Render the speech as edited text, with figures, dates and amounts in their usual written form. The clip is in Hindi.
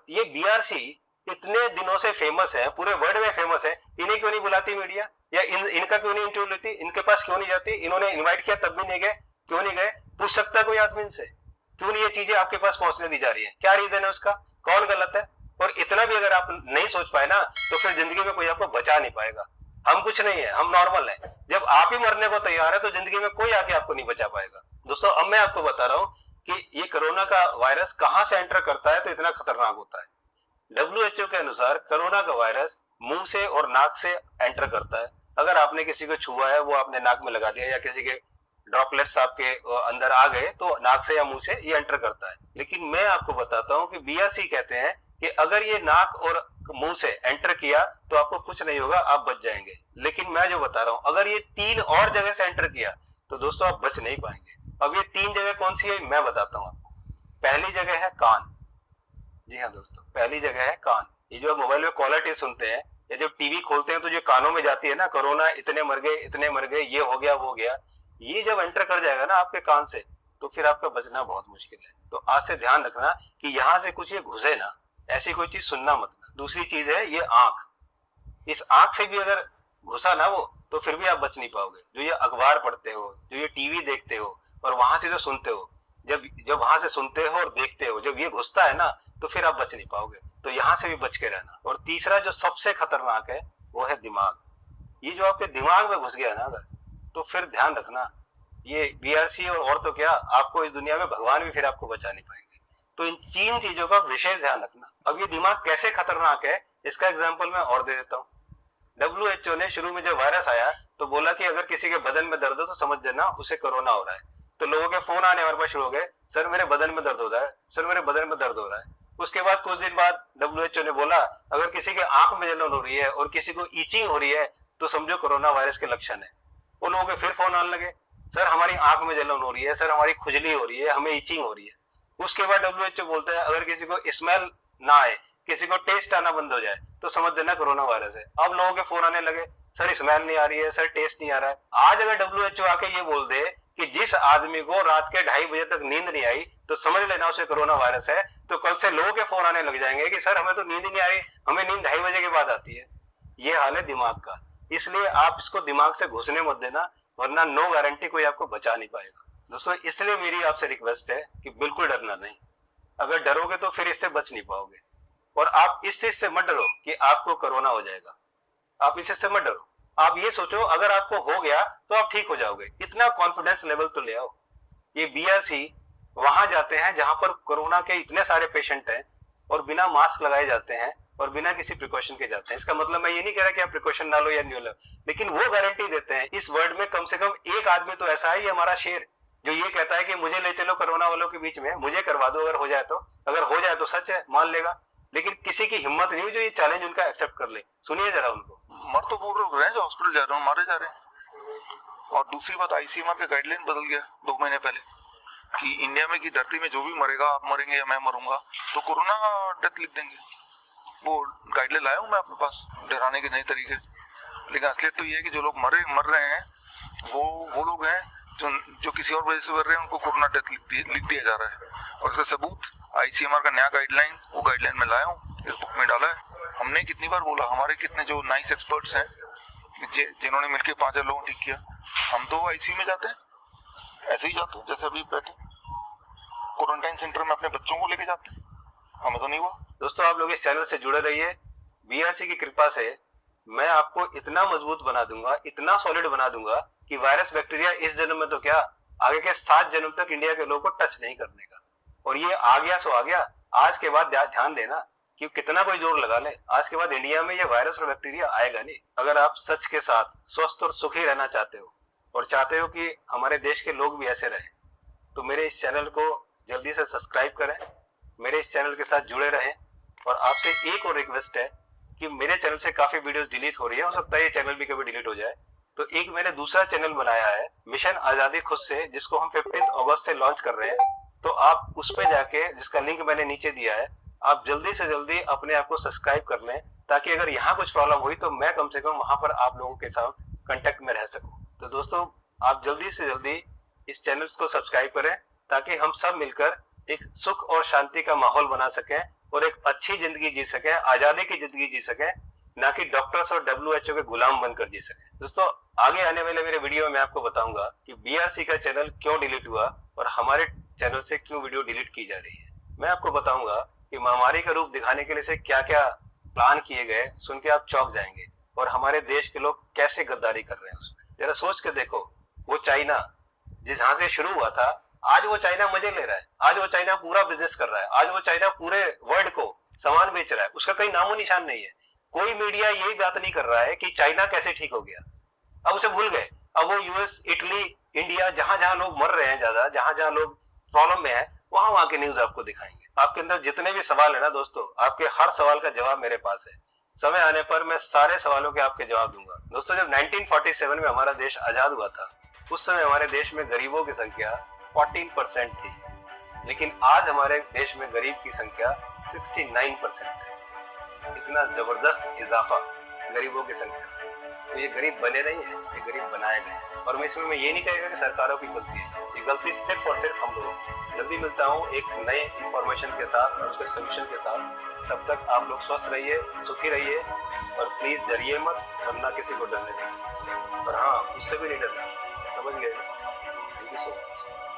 ये बीआरसी इतने दिनों से फेमस है, पूरे वर्ल्ड में फेमस है, इन्हें क्यों नहीं बुलाती मीडिया, या इनका क्यों नहीं इंटरव्यू लेती, इनके पास क्यों नहीं जाती? इन्होंने इनवाइट किया तब भी नहीं गए, क्यों नहीं गए? पूछ सकता है कोई आदमी इनसे, क्यों नहीं ये चीजें आपके पास पहुंचने दी जा रही है? क्या रीजन है उसका? कौन गलत है? और इतना भी अगर आप नहीं सोच पाए ना, तो फिर जिंदगी में कोई आपको बचा नहीं पाएगा। हम कुछ नहीं है, हम नॉर्मल है। जब आप ही मरने को तैयार है तो जिंदगी में कोई आके आपको नहीं बचा पाएगा। दोस्तों, अब मैं आपको बता रहा हूं कि ये कोरोना का वायरस कहां से एंटर करता है तो इतना खतरनाक होता है। डब्ल्यूएचओ के अनुसार कोरोना का वायरस मुंह से और नाक से एंटर करता है। अगर आपने किसी को छुआ है, वो आपने नाक में लगा दिया, या किसी के ड्रॉपलेट्स आपके अंदर आ गए, तो नाक से या मुंह से ये एंटर करता है। लेकिन मैं आपको बताता हूं कि बीआरसी कहते हैं कि अगर ये नाक और मुंह से एंटर किया तो आपको कुछ नहीं होगा, आप बच जाएंगे। लेकिन मैं जो बता रहा हूं, अगर ये 3 और जगह से एंटर किया तो दोस्तों आप बच नहीं पाएंगे। अब ये 3 जगह कौन सी है मैं बताता हूं आपको। पहली जगह है कान। जी हाँ दोस्तों, पहली जगह है कान। ये जो मोबाइल में कॉलर ट्यून सुनते हैं, या जब टीवी खोलते हैं तो जो कानों में जाती है ना, कोरोना इतने मर गए, इतने मर गए, ये हो गया, वो हो गया, ये जब एंटर कर जाएगा ना आपके कान से, तो फिर आपका बचना बहुत मुश्किल है। तो आज से ध्यान रखना कि यहाँ से कुछ ये घुसे ना, ऐसी कोई चीज सुनना मत ना। दूसरी चीज है ये आंख। इस आंख से भी अगर घुसा ना वो, तो फिर भी आप बच नहीं पाओगे। जो ये अखबार पढ़ते हो, जो ये टीवी देखते हो, और वहां से जो सुनते हो, जब जब वहां से सुनते हो और देखते हो, जब ये घुसता है ना, तो फिर आप बच नहीं पाओगे। तो यहाँ से भी बच के रहना। और तीसरा जो सबसे खतरनाक है, वो है दिमाग। ये जो आपके दिमाग में घुस गया ना अगर, तो फिर ध्यान रखना, ये बीआरसी और तो क्या, आपको इस दुनिया में भगवान भी फिर आपको बचा नहीं पाएंगे। तो इन 3 चीजों का विशेष ध्यान रखना। अब ये दिमाग कैसे खतरनाक है, इसका एग्जाम्पल मैं और दे देता हूँ। डब्ल्यूएचओ ने शुरू में जब वायरस आया तो बोला कि अगर किसी के बदन में दर्द हो तो समझ जाना उसे कोरोना हो रहा है। तो लोगों के फोन आने हमारे पास शुरू हो गए, सर मेरे बदन में दर्द हो रहा है, सर मेरे बदन में दर्द हो रहा है। उसके बाद कुछ दिन बाद डब्ल्यूएचओ ने बोला अगर किसी के आंख में जलन हो रही है और किसी को ईचिंग हो रही है तो समझो कोरोना वायरस के लक्षण है। वो लोगों के फिर फोन आने लगे, सर हमारी आंख में जलन हो रही है, सर हमारी खुजली हो रही है, हमें ईचिंग हो रही है। उसके बाद डब्ल्यूएचओ बोलता है अगर किसी को स्मेल ना आए, किसी को टेस्ट आना बंद हो जाए, तो समझ देना कोरोना वायरस है। अब लोगों के फोन आने लगे, सर स्मेल नहीं आ रही है, सर टेस्ट नहीं आ रहा है। आज अगर डब्ल्यूएचओ आके ये बोल दे कि जिस आदमी को रात के 2:30 बजे तक नींद नहीं आई तो समझ लेना उसे कोरोना वायरस है, तो कल से लोगों के फोन आने लग जाएंगे कि सर हमें तो नींद ही नहीं आ रही, हमें नींद 2:30 बजे के बाद आती है। ये हाल है दिमाग का। इसलिए आप इसको दिमाग से घुसने मत देना, वरना नो गारंटी कोई आपको बचा नहीं पाएगा। दोस्तों, इसलिए मेरी आपसे रिक्वेस्ट है कि बिल्कुल डरना नहीं। अगर डरोगे तो फिर इससे बच नहीं पाओगे। और आप इस चीज से मत डरो कि आपको कोरोना हो जाएगा, आप इस चीज से मत डरो। आप ये सोचो अगर आपको हो गया तो आप ठीक हो जाओगे, इतना कॉन्फिडेंस लेवल तो ले आओ। ये बीआरसी वहां जाते हैं जहां पर कोरोना के इतने सारे पेशेंट हैं और बिना मास्क लगाए जाते हैं और बिना किसी प्रिकॉशन के जाते हैं। इसका मतलब मैं ये नहीं कह रहा कि आप प्रिकॉशन ना लो या नहीं लो, लेकिन वो गारंटी देते हैं इस वर्ल्ड में कम से कम एक आदमी तो ऐसा है, ये हमारा शेर, जो ये कहता है कि मुझे ले चलो कोरोना वालों के बीच में, मुझे करवा दो, अगर हो जाए तो। अगर हो जाए तो सच है, मान लेगा। लेकिन किसी की हिम्मत नहीं हुई जो ये चैलेंज उनका एक्सेप्ट कर ले। सुनिए जरा उनको। मर तो पूरे रहे हैं, जो हॉस्पिटल जा रहे हैं मारे जा रहे हैं। और दूसरी बात, आईसीएमआर का गाइडलाइन बदल गया 2 महीने पहले कि इंडिया में की धरती में जो भी मरेगा, आप मरेंगे या मैं मरूंगा, तो कोरोना डेथ लिख देंगे। वो गाइडलाइन लाया हूँ मैं अपने पास, डराने के नए तरीके। लेकिन असलियत तो ये है कि जो लोग मर रहे हैं वो लोग हैं जो किसी और वजह से मर रहे हैं, उनको कोरोना डेथ लिख दिया जा रहा है। और इसका सबूत आईसीएमआर का नया गाइडलाइन, वो गाइडलाइन में लाया हूँ, इस बुक में डाला है। हमने कितनी बार बोला, हमारे कितने जो नाइस एक्सपर्ट्स हैं जिन्होंने मिलकर 5,000 लोगों को ठीक किया, हम तो आईसीयू में जाते हैं, ऐसे ही जाते हैं जैसे अभी बैठे क्वारंटाइन सेंटर में अपने बच्चों को लेके जाते हैं, हमें तो नहीं हुआ। दोस्तों, आप लोग इस चैनल से जुड़े रहिए। बीआरसी की कृपा से मैं आपको इतना मजबूत बना दूंगा, इतना सॉलिड बना दूंगा कि वायरस बैक्टीरिया इस जन्म में तो क्या, आगे के 7 जन्म तक इंडिया के लोगों को टच नहीं करने का। और ये आ गया सो आ गया। आज के बाद ध्यान देना कि कितना कोई जोर लगा ले, आज के बाद इंडिया में ये वायरस और बैक्टीरिया आएगा नहीं। अगर आप सच के साथ स्वस्थ और सुखी रहना चाहते हो और चाहते हो कि हमारे देश के लोग भी ऐसे रहें, तो मेरे इस चैनल को जल्दी से सब्सक्राइब करें, मेरे इस चैनल के साथ जुड़े रहें। और आपसे एक और रिक्वेस्ट है कि मेरे चैनल से काफी वीडियोस डिलीट हो रही है, हो सकता है ये चैनल भी कभी डिलीट हो जाए, तो एक मैंने दूसरा चैनल बनाया है मिशन आजादी खुद से, जिसको हम 15 अगस्त से लॉन्च कर रहे हैं। तो आप उस पर जाके, जिसका लिंक मैंने नीचे दिया है, आप जल्दी से जल्दी अपने आप को सब्सक्राइब कर लें, ताकि अगर यहाँ कुछ प्रॉब्लम हुई तो मैं कम से कम वहां पर आप लोगों के साथ कांटेक्ट में रह सकूं। तो दोस्तों, आप जल्दी से जल्दी इस चैनल को सब्सक्राइब करें, ताकि हम सब मिलकर एक सुख और शांति का माहौल बना सकें और एक अच्छी जिंदगी जी सके, आजादी की जिंदगी जी सके, ना कि डॉक्टर्स और WHO के गुलाम बनकर जी सके। दोस्तों आगे आने वाले मेरे वीडियो में मैं आपको बताऊंगा कि BRC का चैनल क्यों डिलीट हुआ और हमारे चैनल से क्यों वीडियो डिलीट की जा रही है। मैं आपको बताऊंगा कि महामारी का रूप दिखाने के लिए से क्या क्या प्लान किए गए, सुन के आप चौंक जाएंगे, और हमारे देश के लोग कैसे गद्दारी कर रहे हैं उसमें। जरा सोच के देखो, वो चाइना जहां से शुरू हुआ था, आज वो चाइना मजे ले रहा है, आज वो चाइना पूरा बिजनेस कर रहा है, आज वो चाइना पूरे वर्ल्ड को सामान बेच रहा है, उसका कहीं नामो निशान नहीं है। कोई मीडिया यही बात नहीं कर रहा है कि चाइना कैसे ठीक हो गया, अब उसे भूल गए। अब वो US, इटली, इंडिया, जहां जहां लोग मर रहे हैं ज्यादा, जहां जहां लोग प्रॉब्लम में है, वहां वहां के न्यूज आपको दिखाएंगे। आपके अंदर जितने भी सवाल है ना दोस्तों, आपके हर सवाल का जवाब मेरे पास है। समय आने पर मैं सारे सवालों के आपके जवाब दूंगा। दोस्तों जब 1947 में हमारा देश आजाद हुआ था, उस समय हमारे देश में गरीबों की संख्या 14% थी, लेकिन आज हमारे देश में गरीब की संख्या 69% है। इतना जबरदस्त इजाफा गरीबों की संख्या में। तो ये गरीब बने नहीं है, ये गरीब बनाए गए हैं। और मैं इसमें मैं ये नहीं कहेगा कि सरकारों की गलती है, ये गलती सिर्फ और सिर्फ हम लोगों की। जल्दी मिलता हूँ एक नए इंफॉर्मेशन के साथ और उसके सोल्यूशन के साथ। तब तक आप लोग स्वस्थ रहिए, सुखी रहिए, और प्लीज डरिए मत, वरना किसी को डरने दीजिए। और हाँ, उससे भी नहीं डरना, समझ गए? Thank you so much.